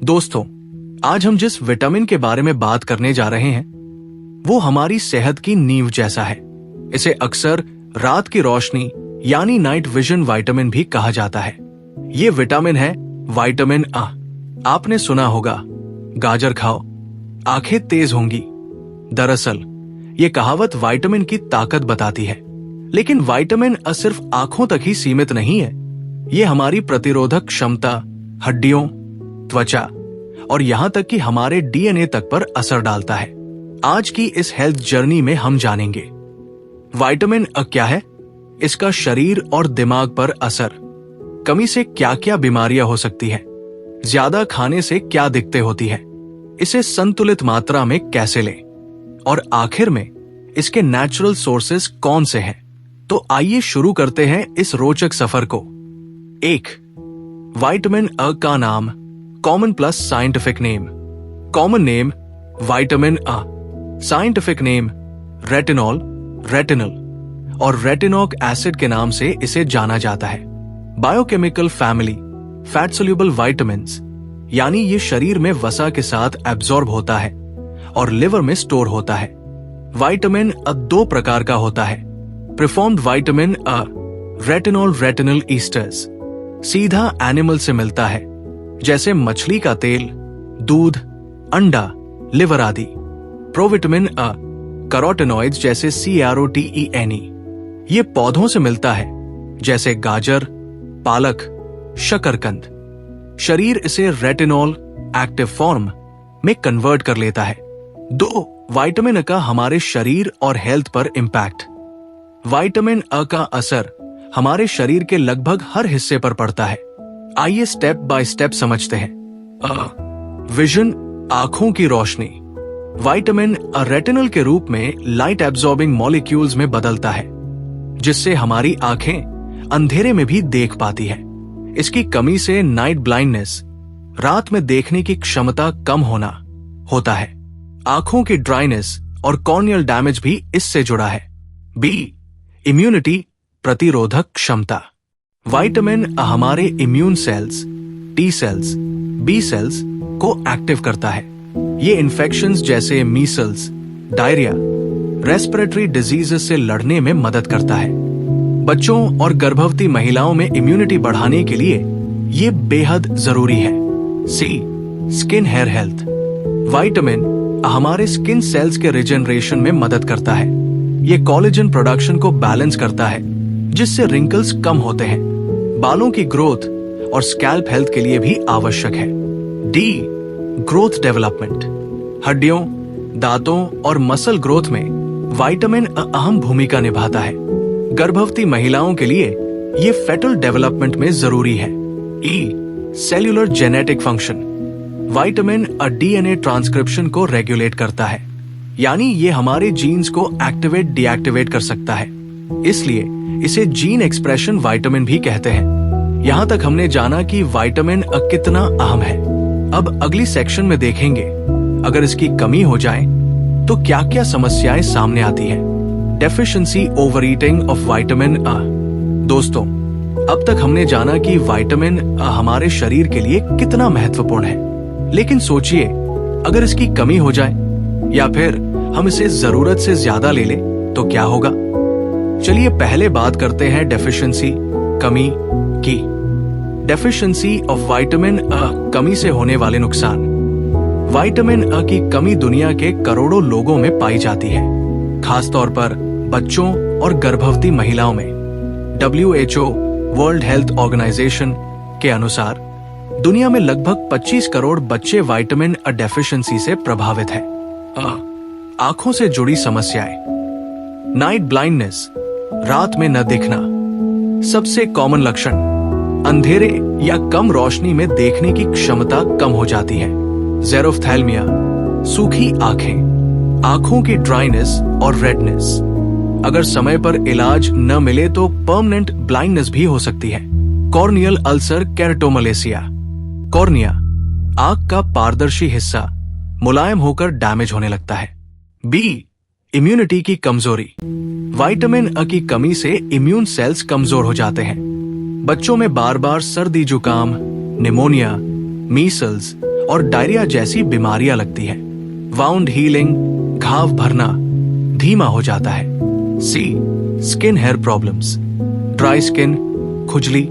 दोस्तों, आज हम जिस विटामिन के बारे में बात करने जा रहे हैं वो हमारी सेहत की नींव जैसा है। इसे अक्सर रात की रोशनी यानी नाइट विजन विटामिन भी कहा जाता है। ये विटामिन है विटामिन आ। आपने सुना होगा, गाजर खाओ आंखें तेज होंगी। दरअसल ये कहावत विटामिन की ताकत बताती है, लेकिन विटामिन आ सिर्फ आंखों तक ही सीमित नहीं है। ये हमारी प्रतिरोधक क्षमता, हड्डियों, त्वचा और यहां तक कि हमारे डीएनए तक पर असर डालता है। आज की इस हेल्थ जर्नी में हम जानेंगे विटामिन अ क्या है, इसका शरीर और दिमाग पर असर, कमी से क्या क्या बीमारियां हो सकती है, ज्यादा खाने से क्या दिक्कतें होती है, इसे संतुलित मात्रा में कैसे लें और आखिर में इसके नेचुरल सोर्सेस कौन से हैं। तो आइए शुरू करते हैं इस रोचक सफर को। 1. विटामिन अ का नाम, common plus scientific name. Common name vitamin A, scientific name retinol, retinal और रेटिनोक एसिड के नाम से इसे जाना जाता है। Biochemical family fat soluble vitamins, यानी ये शरीर में वसा के साथ एब्जॉर्ब होता है और लिवर में स्टोर होता है। विटामिन अ 2 प्रकार का होता है। Preformed vitamin A, retinol retinal esters, सीधा एनिमल से मिलता है, जैसे मछली का तेल, दूध, अंडा, लिवर आदि। प्रोविटामिन अ, कैरोटीनॉइड्स जैसे CROTENE, ये पौधों से मिलता है, जैसे गाजर, पालक, शकरकंद। शरीर इसे रेटिनॉल एक्टिव फॉर्म में कन्वर्ट कर लेता है। 2. विटामिन अ का हमारे शरीर और हेल्थ पर इंपैक्ट। विटामिन अ का असर हमारे शरीर के लगभग हर हिस्से पर पड़ता है। आइए स्टेप बाय स्टेप समझते हैं। विजन, आंखों की रोशनी। विटामिन अ रेटिनल के रूप में लाइट एब्जॉर्बिंग मॉलिक्यूल्स में बदलता है, जिससे हमारी आंखें अंधेरे में भी देख पाती है। इसकी कमी से नाइट ब्लाइंडनेस, रात में देखने की क्षमता कम होना होता है। आंखों की ड्राइनेस और कॉर्नियल डैमेज भी इससे जुड़ा है। बी. इम्यूनिटी, प्रतिरोधक क्षमता। विटामिन अ हमारे immune cells, T cells, B cells को एक्टिव करता है। ये इन्फेक्शंस जैसे मीसल्स, डायरिया, रेस्पिरेटरी डिजीजेस से लड़ने में मदद करता है। बच्चों और गर्भवती महिलाओं में इम्यूनिटी बढ़ाने के लिए ये बेहद जरूरी है। C. Skin hair health. Vitamin A हमारे स्किन सेल्स के रिजेनरेशन में मदद करता है। ये कोलेजन प्रोडक्शन को बैलेंस करता है, जिससे रिंकल्स कम होते हैं। बालों की ग्रोथ और स्कैल्प हेल्थ के लिए भी आवश्यक है। डी. Growth development. हड्डियों, दांतों और मसल ग्रोथ में विटामिन अ अहम भूमिका निभाता है। गर्भवती महिलाओं के लिए ये फेटल डेवलपमेंट में जरूरी है। E. Cellular genetic function. Vitamin A DNA transcription को रेगुलेट करता है, यानी ये हमारे जीन्स को एक्टिवेट डीएक्टिवेट कर सकता है। इसलिए इसे जीन एक्सप्रेशन विटामिन भी कहते हैं। यहां तक हमने जाना कि विटामिन अ कितना अहम है। अब अगली सेक्शन में देखेंगे, अगर इसकी कमी हो जाए तो क्या क्या समस्याएं सामने आती हैं। Deficiency over eating of vitamin A. दोस्तों, अब तक हमने जाना कि विटामिन अ हमारे शरीर के लिए कितना महत्वपूर्ण है, लेकिन सोचिए अगर इसकी कमी हो जाए या फिर हम इसे जरूरत से ज्यादा ले लें तो क्या होगा। चलिए पहले बात करते हैं डेफिशिएंसी, कमी की। डेफिशिएंसी ऑफ विटामिन अ, कमी से होने वाले नुकसान। विटामिन अ की कमी दुनिया के करोड़ों लोगों में पाई जाती है, खासतौर पर बच्चों और गर्भवती महिलाओं में। WHO वर्ल्ड हेल्थ ऑर्गेनाइजेशन के अनुसार दुनिया में लगभग 25 करोड़ बच्चे विटामिन अ डेफिशिएंसी से प्रभावित हैं। आंखों से जुड़ी समस्याएं। नाइट ब्लाइंडनेस, रात में न दिखना। सबसे कॉमन लक्षण, अंधेरे या कम रोशनी में देखने की क्षमता कम हो जाती है। ज़ेरोफ्थैल्मिया, सूखी आंखें, आंखों की ड्राइनेस और रेडनेस। अगर समय पर इलाज न मिले तो परमानेंट ब्लाइंडनेस भी हो सकती है। Corneal ulcer केराटोमलेसिया। कॉर्निया, आंख का पारदर्शी हिस्सा मुलायम होकर डैमेज होने लगता है। बी. इम्यूनिटी की कमजोरी। विटामिन अ की कमी से इम्यून सेल्स कमजोर हो जाते हैं। बच्चों में बार बार सर्दी जुकाम, निमोनिया, मीसल्स और डायरिया जैसी बीमारियां लगती है। वाउंड हीलिंग, घाव भरना धीमा हो जाता है। C, skin hair problems, dry skin, खुजली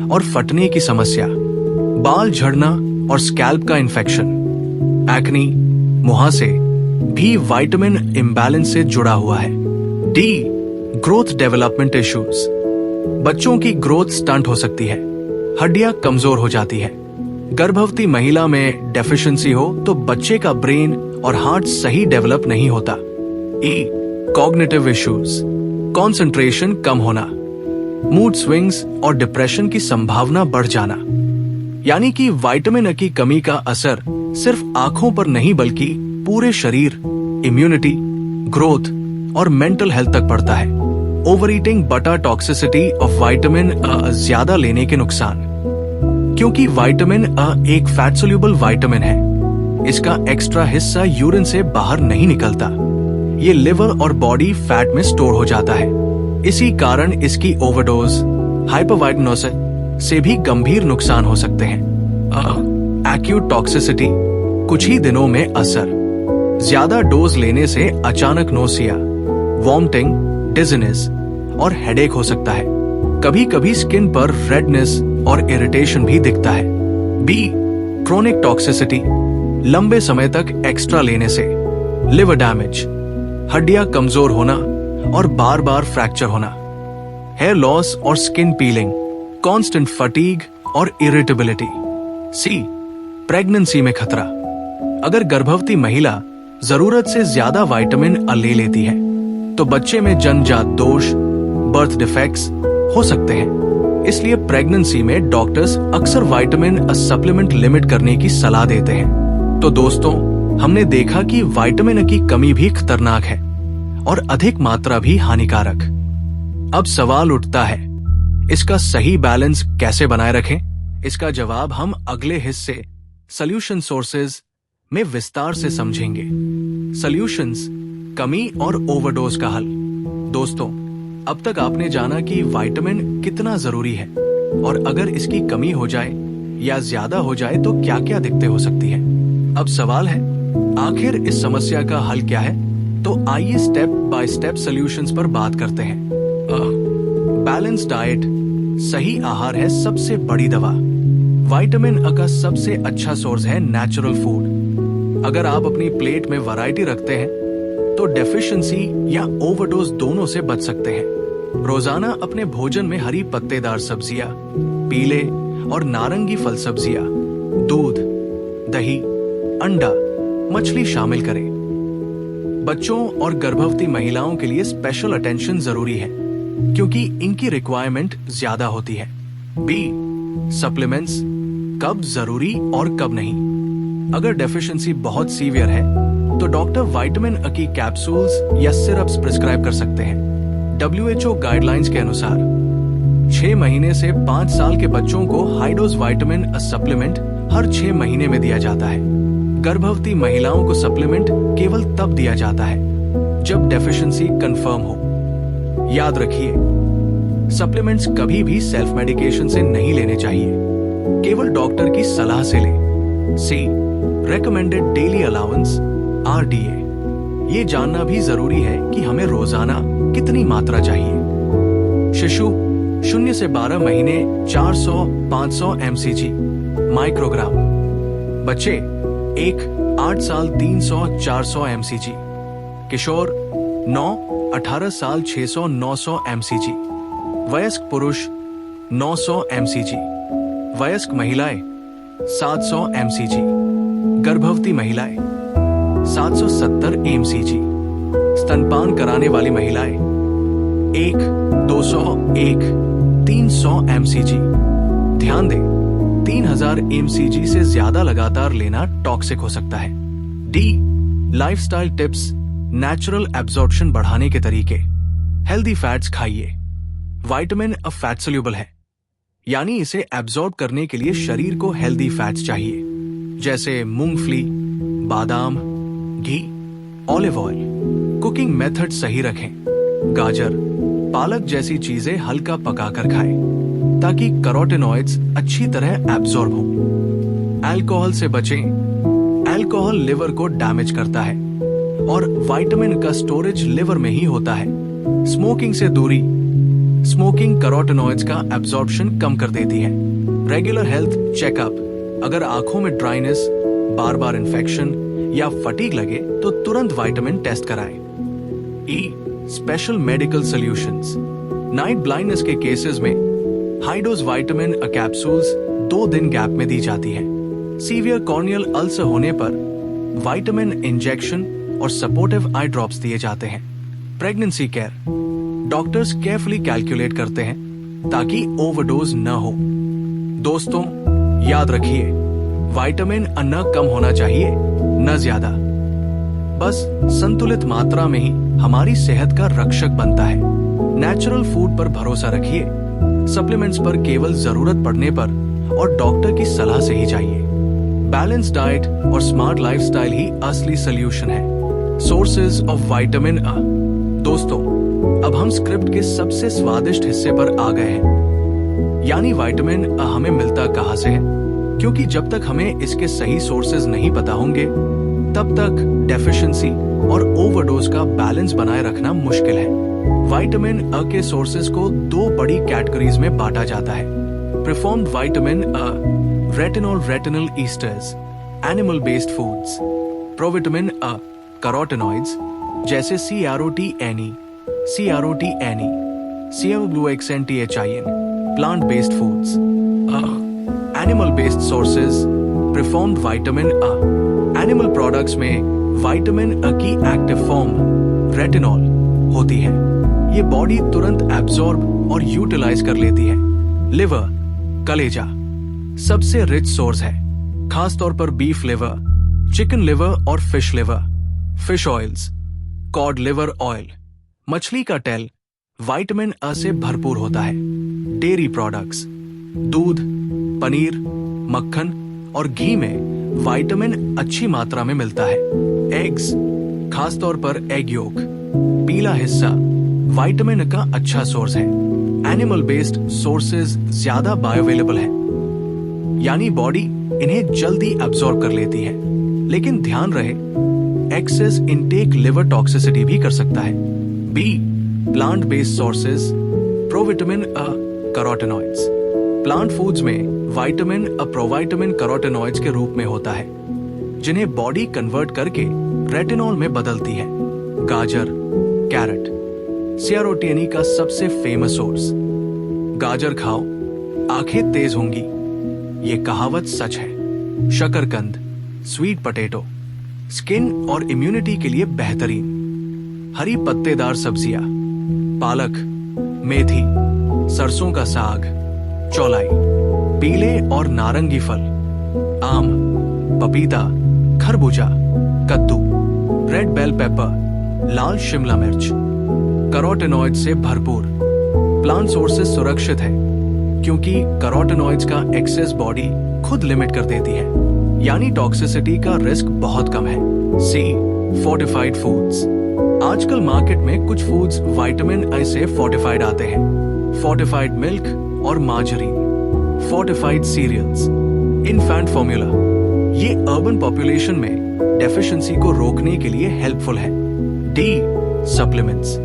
और फटने की समस्या, बाल झड़ना और स्कैल्प का इन्फेक्शन, एक्नी, मुहासे भी विटामिन इम्बैलेंस से जुड़ा हुआ है। डी, ग्रोथ डेवलपमेंट इश्यूज, बच्चों की ग्रोथ स्टंट हो सकती है, हड्डियां कमजोर हो जाती है। गर्भवती महिला में डेफिशिएंसी हो तो बच्चे का ब्रेन और हार्ट सही डेवलप नहीं होता। ई, कॉग्निटिव इश्यूज, कंसंट्रेशन कम होना, मूड स्विंग्स और डिप्रेशन की संभावना बढ़ जाना। यानी कि विटामिन ए की कमी का असर सिर्फ आंखों पर नहीं बल्कि पूरे शरीर, इम्यूनिटी, ग्रोथ और मेंटल हेल्थ तक पड़ता है। ओवर ईटिंग बटा टॉक्सिसिटी ऑफ विटामिन ए ज्यादा लेने के नुकसान, क्योंकि विटामिन ए एक फैट सोल्यूबल विटामिन है, इसका एक्स्ट्रा हिस्सा यूरिन से बाहर नहीं निकलता, ये लिवर और बॉडी फैट में स्टोर हो जाता है। इसी कारण इसकी ओवरडोज, हाइपरविटामिनोसिस से भी गंभीर नुकसान हो सकते हैं। एक्यूट टॉक्सिसिटी, कुछ ही दिनों में असर, ज्यादा डोज लेने से अचानक नोसिया, वॉमिटिंग, डिजीनेस और हेडेक हो सकता है। कभी कभी स्किन पर रेडनेस और इरिटेशन भी दिखता है। बी, क्रोनिक टॉक्सिसिटी, लंबे समय तक एक्स्ट्रा लेने से लिवर डैमेज, हड्डियां कमजोर होना और बार बार फ्रैक्चर होना, हेयर लॉस और स्किन पीलिंग, कांस्टेंट फटीग और इरिटेबिलिटी। सी, प्रेगनेंसी में खतरा, अगर गर्भवती महिला जरूरत से ज्यादा विटामिन ए ले लेती है तो बच्चे में जन्मजात दोष, बर्थ डिफेक्ट्स हो सकते हैं। इसलिए प्रेगनेंसी में डॉक्टर्स अक्सर विटामिन ए सप्लीमेंट लिमिट करने की सलाह देते हैं। तो दोस्तों, हमने देखा कि विटामिन ए की कमी भी खतरनाक है और अधिक मात्रा भी हानिकारक। अब सवाल उठता है, इसका सही बैलेंस कैसे बनाए रखें? इसका जवाब हम अगले हिस्से सॉल्यूशन सोर्सेज में विस्तार से समझेंगे। सॉल्यूशंस, कमी और ओवरडोज का हल। दोस्तों, अब तक आपने जाना कि विटामिन कितना जरूरी है और अगर इसकी कमी हो जाए या ज्यादा हो जाए तो क्या क्या दिक्कतें हो सकती है। अब सवाल है, आखिर इस समस्या का हल क्या है? तो आइए स्टेप बाय स्टेप सॉल्यूशंस पर बात करते हैं। बैलेंस डाइट, सही आहार है सबसे बड़ी दवा। विटामिन ए का सबसे अच्छा सोर्स है नेचुरल फूड। अगर आप अपनी प्लेट में वैरायटी रखते हैं तो डेफिशिएंसी या ओवरडोज दोनों से बच सकते हैं। रोजाना अपने भोजन में हरी पत्तेदार सब्जियां, पीले और नारंगी फल सब्जियां, दूध, दही, अंडा, मछली शामिल करें। बच्चों और गर्भवती महिलाओं के लिए स्पेशल अटेंशन जरूरी है क्योंकि इनकी रिक्वायरमेंट ज्यादा होती है। बी, सप्लीमेंट्स, कब जरूरी और कब नहीं। अगर डेफिशिएंसी बहुत सीवियर है तो डॉक्टर विटामिन ए की कैप्सूल्स या सिरप्स प्रिस्क्राइब कर सकते हैं। WHO गाइडलाइंस के अनुसार 6 महीने से 5 साल के बच्चों को high dose vitamin A supplement हर 6 महीने में दिया जाता है। गर्भवती महिलाओं को सप्लीमेंट केवल तब दिया जाता है जब डेफिशिएंसी कंफर्म हो। याद रखिए, सप्लीमेंट्स कभी भी सेल्फ मेडिकेशन से नहीं लेने चाहिए, केवल डॉक्टर की सलाह से लें। सी, रेकमेंडेड डेली अलाउंस, RDA, ये जानना भी जरूरी है कि हमें रोजाना कितनी मात्रा चाहिए। शिशु 0 से 12 महीने 400-500 mcg माइक्रोग्राम, बच्चे 1-8 साल 300-400 mcg, किशोर 9-18 साल 600-900 mcg, वयस्क पुरुष 900 mcg, वयस्क महिलाएं 700 mcg, गर्भवती महिलाएं 770 mcg, स्तनपान कराने वाली महिलाएं 1, 200, 1, 300 mcg। ध्यान दें, 3000 mcg से ज्यादा लगातार लेना टॉक्सिक हो सकता है। D, lifestyle tips, natural absorption बढ़ाने के तरीके। हेल्दी फैट्स खाइए। विटामिन ए फैट सोल्यूबल है, यानी इसे एब्जॉर्ब करने के लिए शरीर को हेल्दी फैट्स चाहिए, जैसे मूंगफली, बादाम, घी, ऑलिव ऑयल। कुकिंग मेथड सही रखें। गाजर, पालक जैसी चीजें हल्का पकाकर खाएं ताकि कैरोटीनॉइड्स अच्छी तरह एब्जॉर्ब हों। अल्कोहल से बचें। अल्कोहल लिवर को डैमेज करता है और विटामिन का स्टोरेज लिवर में ही होता है। स्मोकिंग से दूरी। स्मोकिंग कैरोटीनॉइड्स का एब्जॉर्प्शन कम कर देती है। Regular health checkup. अगर आंखों में ड्राइनेस, बार बार इन्फेक्शन या फटीग लगे तो तुरंत विटामिन टेस्ट कराएं। E special medical solutions. Night blindness के केसेस में हाई डोज विटामिन कैप्सूल्स 2 दिन गैप में दी जाती है। सीवियर कॉर्नियल अल्सर होने पर विटामिन इंजेक्शन और सपोर्टिव आई ड्रॉप्स दिए जाते हैं। Pregnancy care. Doctors carefully calculate करते हैं ताकि ओवरडोज न हो। दोस्तों, याद रखिए, विटामिन न कम होना चाहिए न ज्यादा। बस संतुलित मात्रा में ही हमारी सेहत का रक्षक बनता है। नेचुरल फूड पर भरोसा रखिए। सप्लीमेंट्स पर केवल जरूरत पड़ने पर और डॉक्टर की सलाह से ही जाइए। बैलेंस डाइट और स्मार्ट लाइफस्टाइल ही असली सोल्यूशन है। Sources of vitamin A. दोस्तों, अब हम स्क्रिप्ट के सबसे स्वादिष्ट हिस्से पर आ गए हैं, यानी विटामिन अ हमें मिलता कहां से है, क्योंकि जब तक हमें इसके सही सोर्सेज नहीं पता होंगे तब तक डेफिशिएंसी और ओवरडोज का बैलेंस बनाए रखना मुश्किल है। विटामिन अ के सोर्सेज को 2 बड़ी कैटेगरीज में बांटा जाता है। Preformed vitamin A, retinol, retinal esters, animal based foods. Provitamin A, carotenoids जैसे CROTNE, CROTNE, plant based foods. Animal based sources. Preformed vitamin A, animal products में विटामिन अ की एक्टिव फॉर्म रेटिनॉल होती है। ये बॉडी तुरंत absorb और utilise कर लेती है। लिवर, कलेजा सबसे रिच सोर्स है, खासतौर पर बीफ लिवर, चिकन लिवर और fish liver. Fish oils, code liver oil, मछली का तेल विटामिन अ से भरपूर होता है। डेयरी प्रोडक्ट्स, दूध, पनीर, मक्खन और घी में विटामिन अच्छी मात्रा में मिलता है। एग्स, खासतौर पर एग योक, पीला हिस्सा विटामिन का अच्छा सोर्स है। एनिमल बेस्ड सोर्सेज ज्यादा बायोअवेलेबल है, यानी बॉडी इन्हें जल्दी अब्सॉर्ब कर लेती है। लेकिन ध्यान रहे, एक्सेस इनटेक लिवर टॉक्सिसिटी भी कर सकता है। B plant based sources. Provitamin A, carotenoids. Plant foods में विटामिन अ प्रोविटामिन कैरोटीनॉइड्स के रूप में होता है, जिन्हें बॉडी कन्वर्ट करके रेटिनॉल में बदलती है। गाजर, कैरेट, CROTNE का सबसे फेमस सोर्स। गाजर खाओ, आंखें तेज होंगी, ये कहावत सच है। शकरकंद, स्वीट पोटैटो, स्किन और इम्यूनिटी के लिए बेहतरीन। हरी पत्तेदार सब्जियां, पालक, मेथी, सरसों का साग, चौलाई। पीले और नारंगी फल, आम, पपीता, खरबूजा, कद्दू, रेड बेल पेपर, लाल शिमला मिर्च। कैरोटीनॉइड से भरपूर। प्लांट सोर्सेज सुरक्षित है क्योंकि कैरोटीनॉइड्स का एक्सेस बॉडी खुद लिमिट कर देती है, यानी टॉक्सिसिटी का रिस्क बहुत कम है। C fortified foods. आजकल मार्केट में कुछ फूड्स विटामिन अ से फोर्टिफाइड आते हैं। फोर्टिफाइड मिल्क और margarine, fortified cereals, infant formula. ये अर्बन पॉपुलेशन में डेफिशिएंसी को रोकने के लिए हेल्पफुल है। D supplements.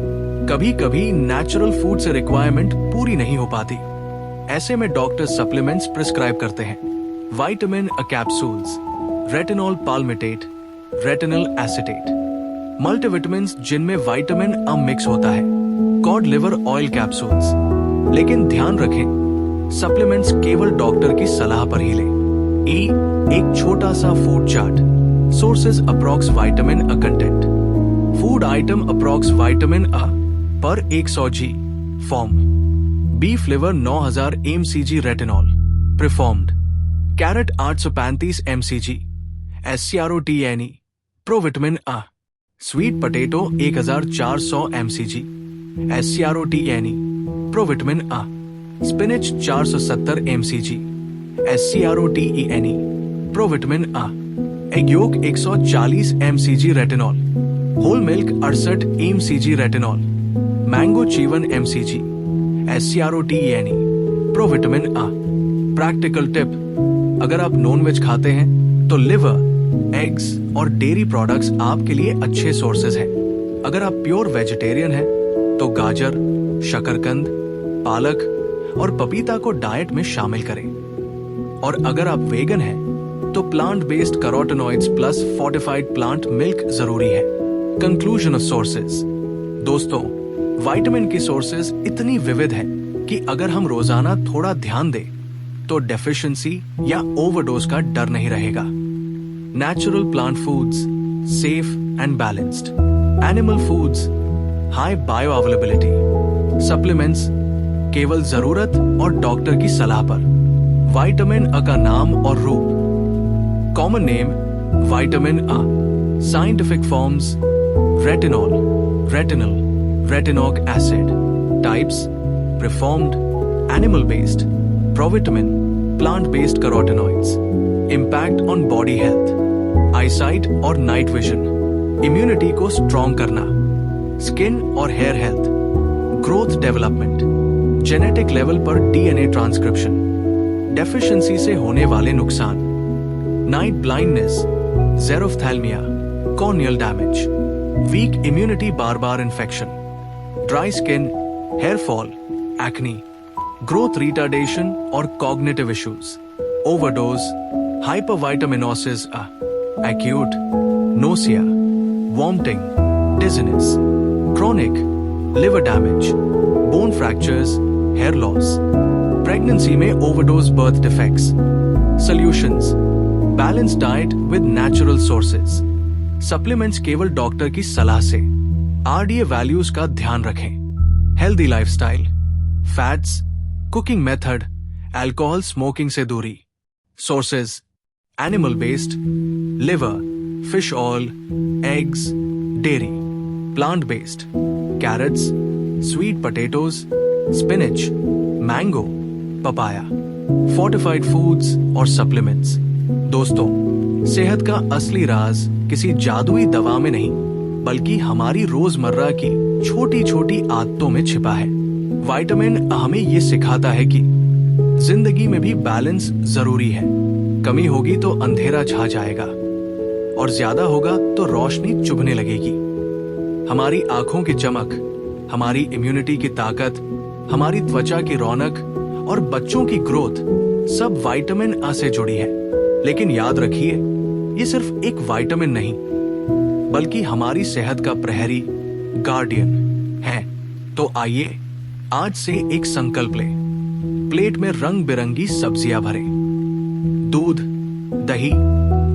कभी कभी नेचुरल फूड से रिक्वायरमेंट पूरी नहीं हो पाती, ऐसे में डॉक्टर सप्लीमेंट्स प्रिस्क्राइब करते हैं। Vitamin A capsules, retinol palmitate, retinal acetate. Multivitamins जिनमें विटामिन अ मिक्स होता है। Cod liver oil capsules. लेकिन ध्यान रखें, सप्लीमेंट्स केवल डॉक्टर की सलाह पर ही लें। ई एक छोटा सा food chart. Sources approx vitamin A content. Food item approx vitamin A पर 100 g form. Beef liver 9000 mcg retinol preformed. Carrot 835 mcg SCROTNE provitamin A. Sweet potato 1400 mcg SCROTNE provitamin A. Spinach 470 mcg SCROTENE provitamin A. Egg yolk 140 mcg retinol. Whole milk 68 mcg retinol. Mango चीवन mcg SCROTENE provitamin A. Practical tip, अगर आप non veg खाते हैं तो liver, eggs और dairy products आपके लिए अच्छे सोर्सेज हैं। अगर आप प्योर वेजिटेरियन हैं तो गाजर, शकरकंद, पालक और पपीता को डाइट में शामिल करें। और अगर आप वेगन हैं तो plant based carotenoids plus fortified plant milk जरूरी है। Conclusion of sources. दोस्तों, विटामिन की सोर्सेज इतनी विविध हैं कि अगर हम रोजाना थोड़ा ध्यान दें तो डेफिशिएंसी या ओवरडोज का डर नहीं रहेगा। Natural plant foods, safe and balanced. Animal foods, high bio availability. Supplements, केवल जरूरत और डॉक्टर की सलाह पर। विटामिन अ का नाम और रूप। Common name vitamin A. Scientific forms retinol, retinal, retinoic acid. Types: preformed, animal-based, provitamin, plant-based carotenoids. Impact on body health: eyesight और night vision, immunity को strong करना, skin और hair health, growth development, genetic level पर DNA transcription, deficiency से होने वाले नुकसान, night blindness, xerophthalmia, corneal damage, weak immunity, बार-बार infection, dry skin, hair fall, acne, growth retardation और cognitive issues, overdose, hypervitaminosis, acute, nausea, vomiting, dizziness, chronic, liver damage, bone fractures, hair loss, pregnancy में overdose birth defects. Solutions: balance diet with natural sources, supplements केवल doctor की सलाह से, RDA values का ध्यान रखें, healthy lifestyle, fats, cooking method, alcohol smoking से दूरी। Sources: animal based, liver, fish oil, eggs, dairy. Plant based, carrots, sweet potatoes, spinach, mango, papaya. Fortified foods और सप्लीमेंट्स। दोस्तों, सेहत का असली राज किसी जादुई दवा में नहीं बल्कि हमारी रोजमर्रा की छोटी छोटी आदतों में छिपा है। विटामिन हमें ये सिखाता है कि जिंदगी में भी बैलेंस जरूरी है। कमी होगी तो अंधेरा छा जाएगा और ज्यादा होगा तो रोशनी चुभने लगेगी। हमारी आंखों की चमक, हमारी इम्यूनिटी की ताकत, हमारी त्वचा की रौनक और बच्चों की ग्रोथ सब विटामिन अ से जुड़ी है। लेकिन याद रखिए, ये सिर्फ एक विटामिन नहीं बल्कि हमारी सेहत का प्रहरी, गार्डियन है। तो आइए आज से एक संकल्प लें। प्लेट में रंग बिरंगी सब्जियां भरें। दूध, दही,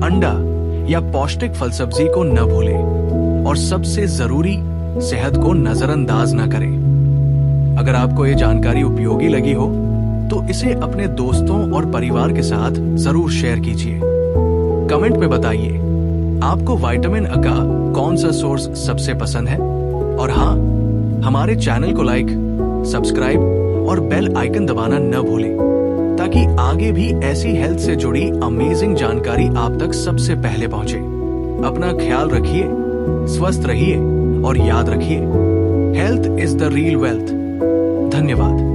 अंडा या पौष्टिक फल सब्जी को न भूलें और सबसे जरूरी, सेहत को नजरअंदाज न करें। अगर आपको ये जानकारी उपयोगी लगी हो तो इसे अपने दोस्तों और परिवार के साथ जरूर शेयर कीजिए। कमेंट में बताइए आपको विटामिन अ का कौन सा सोर्स सबसे पसंद है। और हाँ, हमारे चैनल को लाइक, सब्सक्राइब और बेल आइकन दबाना न भूलें ताकि आगे भी ऐसी हेल्थ से जुड़ी अमेजिंग जानकारी आप तक सबसे पहले पहुंचे। अपना ख्याल रखिए, स्वस्थ रहिए और याद रखिए, health is the real wealth. धन्यवाद।